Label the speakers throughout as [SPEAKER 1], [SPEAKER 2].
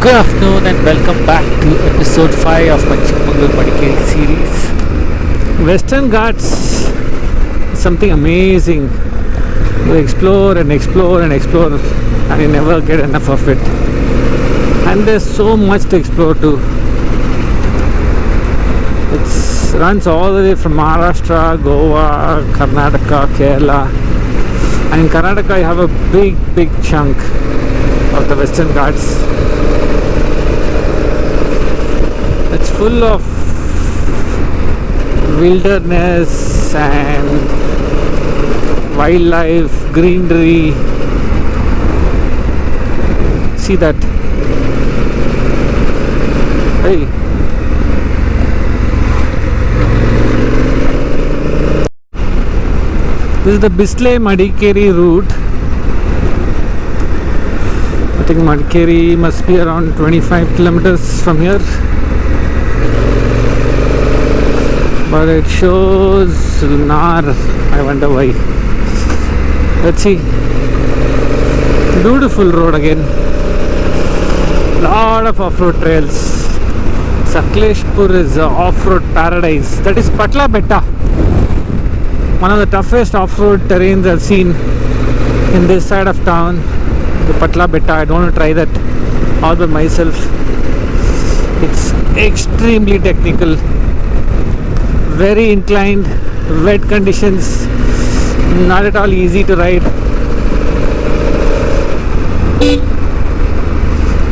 [SPEAKER 1] Good afternoon and welcome back to episode 5 of my Chikkamagalur Madikeri series. Western Ghats is something amazing. You explore and explore and explore and you never get enough of it. And there's so much to explore too. It runs all the way from Maharashtra, Goa, Karnataka, Kerala. And in Karnataka you have a big chunk of the Western Ghats. It's full of wilderness and wildlife, greenery. See that? Hey. This is the Bisle Madikeri route. I think Madikeri must be around 25 kilometers from here. But it shows Nar. I wonder why. Let's see. Beautiful road again. Lot of off-road trails. Sakleshpur is off-road paradise. That is Kote Betta. One of the toughest off-road terrains I've seen in this side of town. The Kote Betta. I don't want to try that all by myself. It's extremely technical. Very inclined, wet conditions, not at all easy to ride.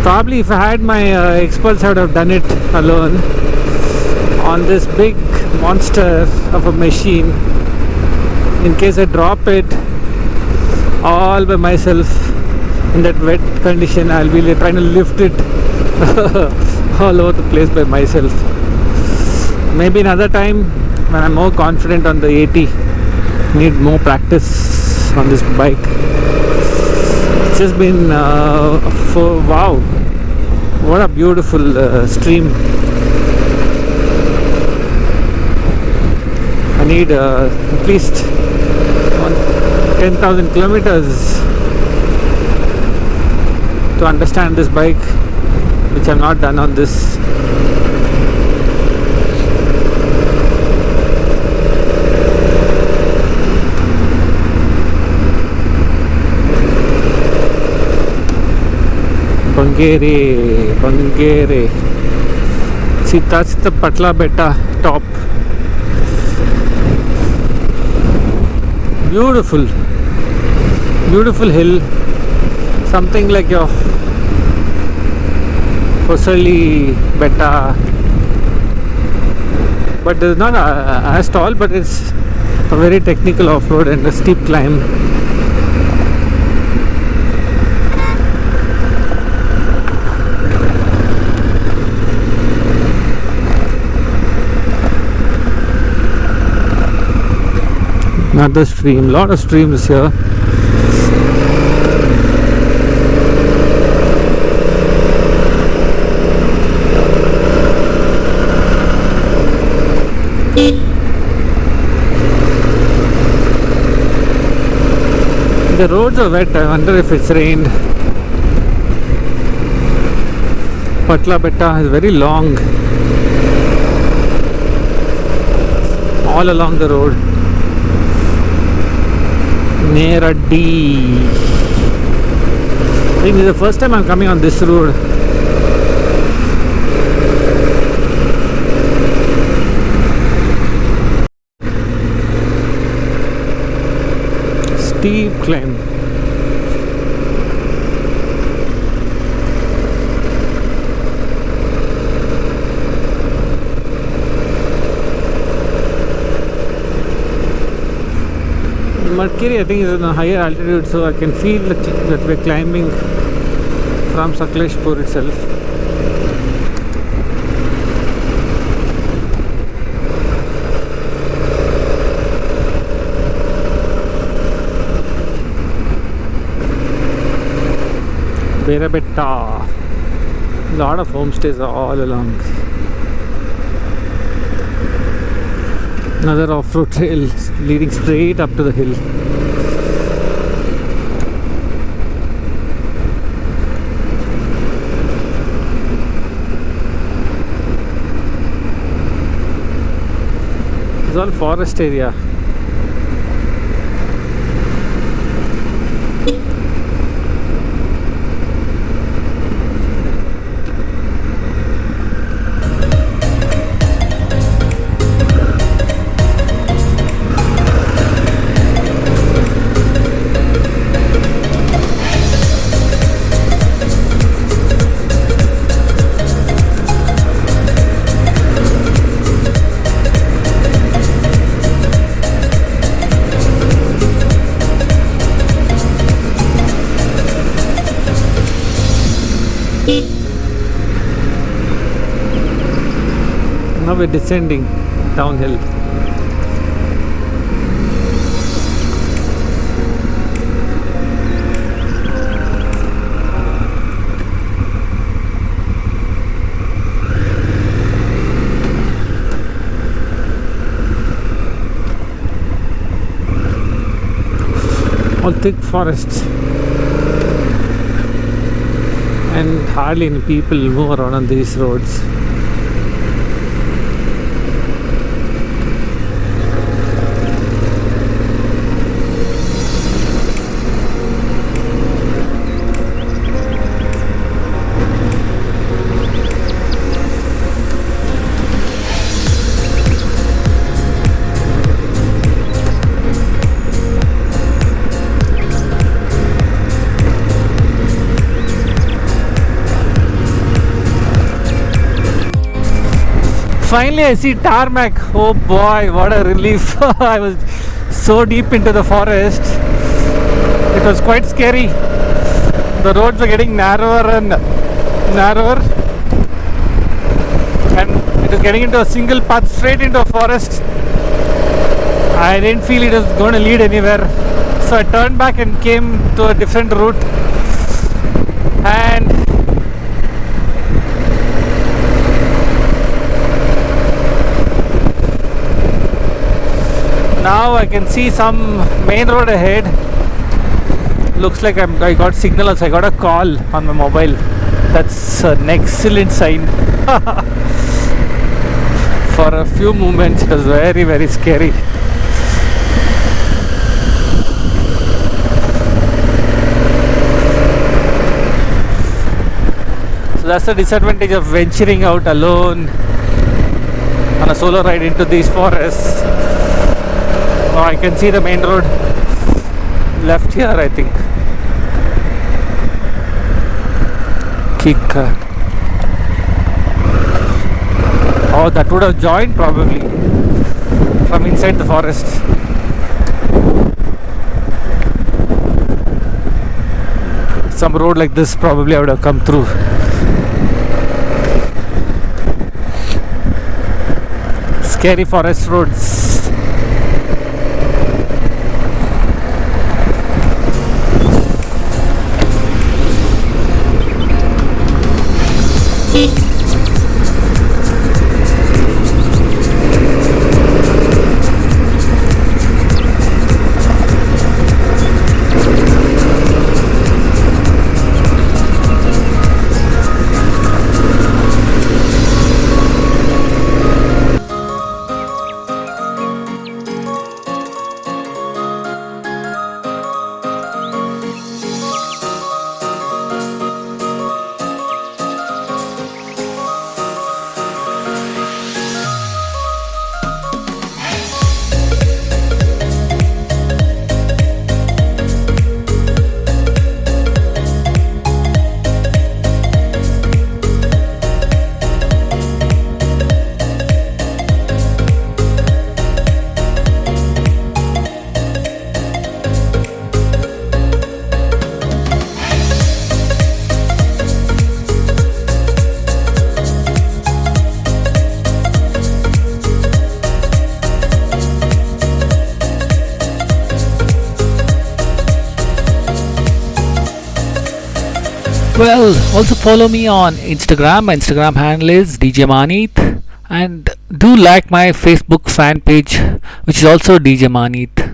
[SPEAKER 1] Probably if I had my experts, I would have done it alone on this big monster of a machine. In case I drop it all by myself in that wet condition, I'll be trying to lift it all over the place by myself. Maybe another time when I'm more confident on the 80. Need more practice on this bike. It's just been wow, what a beautiful stream. I need at least 10,000 kilometers to understand this bike, which I've not done on this. Bangere. See, that's the Kote Betta top. Beautiful hill. Something like your Kote Betta, but it's not as tall, but it's a very technical off-road and a steep climb. Another stream, lot of streams here. The roads are wet. I wonder if it's rained. Kote Betta is very long all along the road. Neraddi. I think this is the first time I'm coming on this road. Steep climb. Madikeri, I think, is in a higher altitude, so I can feel that we're climbing from Sakleshpur itself. Kote Betta. A lot of homestays are all along. Another off-road trail leading straight up to the hill. is all forest area. Now we're descending downhill. All thick forests and hardly any people move around on these roads. Finally I see tarmac. Oh boy, what a relief. I was so deep into the forest. It was quite scary. The roads were getting narrower and narrower, and it was getting into a single path straight into a forest. I didn't feel it was going to lead anywhere, so I turned back and came to a different route. And now I can see some main road ahead. Looks like I got signal, so I got a call on my mobile. That's an excellent sign. For a few moments it was very, very scary. So that's the disadvantage of venturing out alone on a solo ride into these forests. Oh, I can see the main road left here, I think. Oh, that would have joined probably from inside the forest. Some road like this probably I would have come through. Scary forest roads. Well, also follow me on Instagram. My Instagram handle is Djmahaneet, and do like my Facebook fan page, which is also Djmahaneet.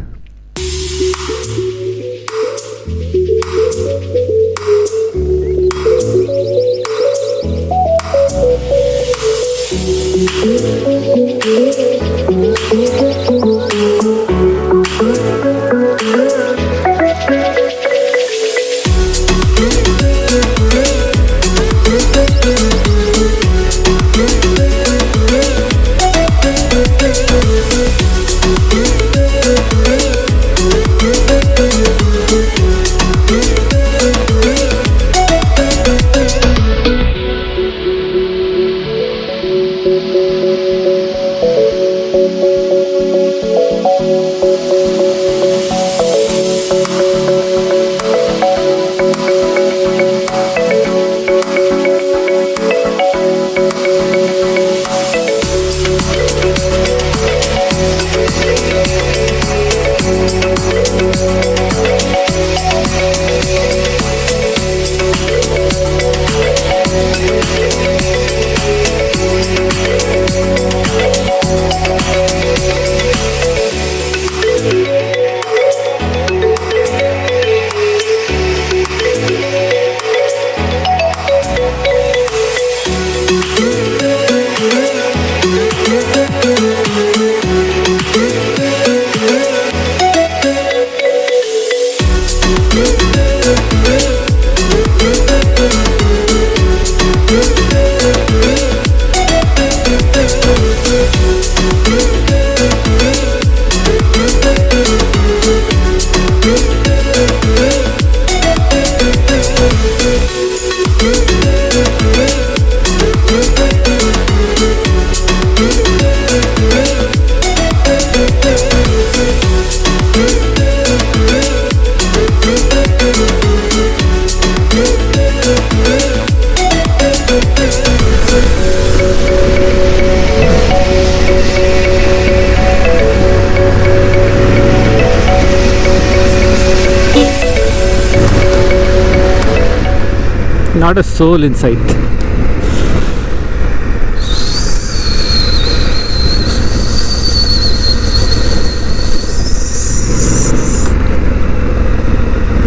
[SPEAKER 1] Not a soul in sight.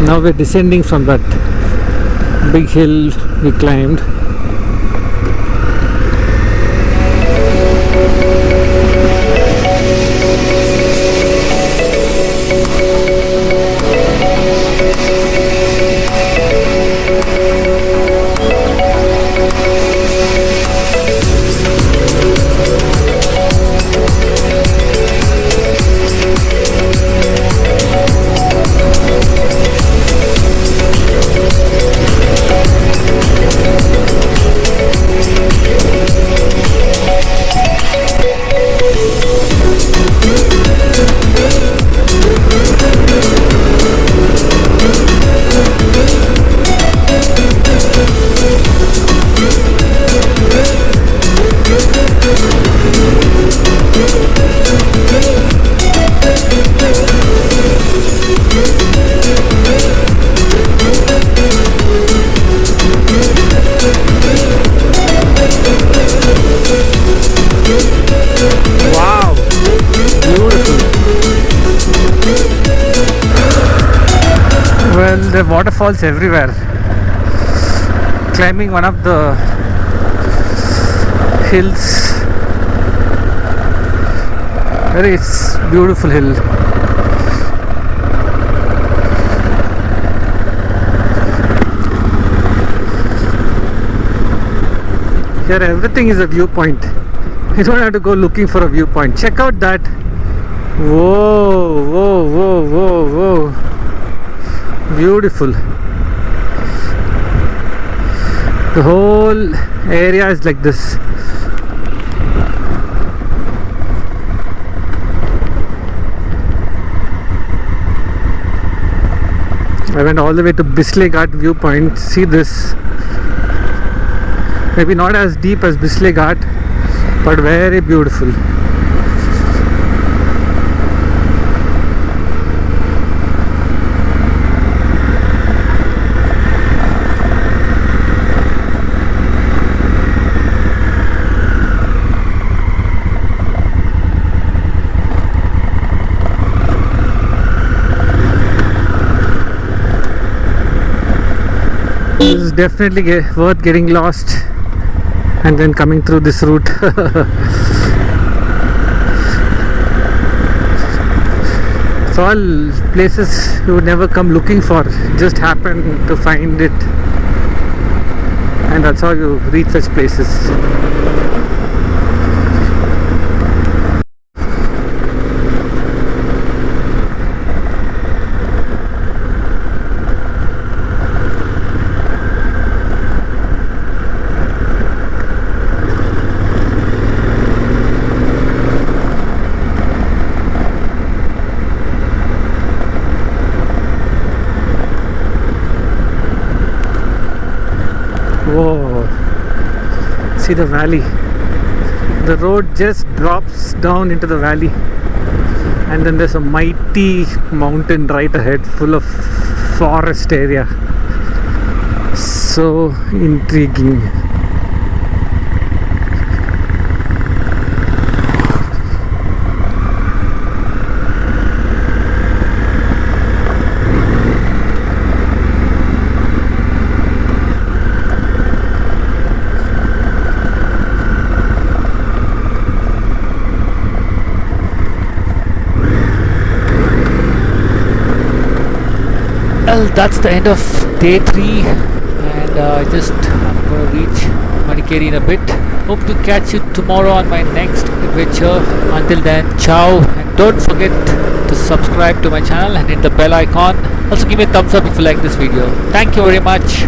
[SPEAKER 1] Now we're descending from that big hill we climbed. There are waterfalls everywhere. Climbing one of the hills, very beautiful hill. Here everything is a viewpoint. You don't have to go looking for a viewpoint. Check out that. Whoa, whoa, whoa, whoa, whoa. Beautiful. The whole area is like this. I went all the way to Bisle Ghat viewpoint. See this. Maybe not as deep as Bisle Ghat, but very beautiful. This is definitely worth getting lost and then coming through this route. It's all places you would never come looking for, just happen to find it, and that's how you reach such places. Whoa, see the valley. The road just drops down into the valley. and then there's a mighty mountain right ahead full of forest area. So intriguing. Well, that's the end of day 3, and I'm going to reach Madikeri in a bit. Hope to catch you tomorrow on my next adventure. Until then, ciao, and don't forget to subscribe to my channel and hit the bell icon. Also give me a thumbs up if you like this video. Thank you very much.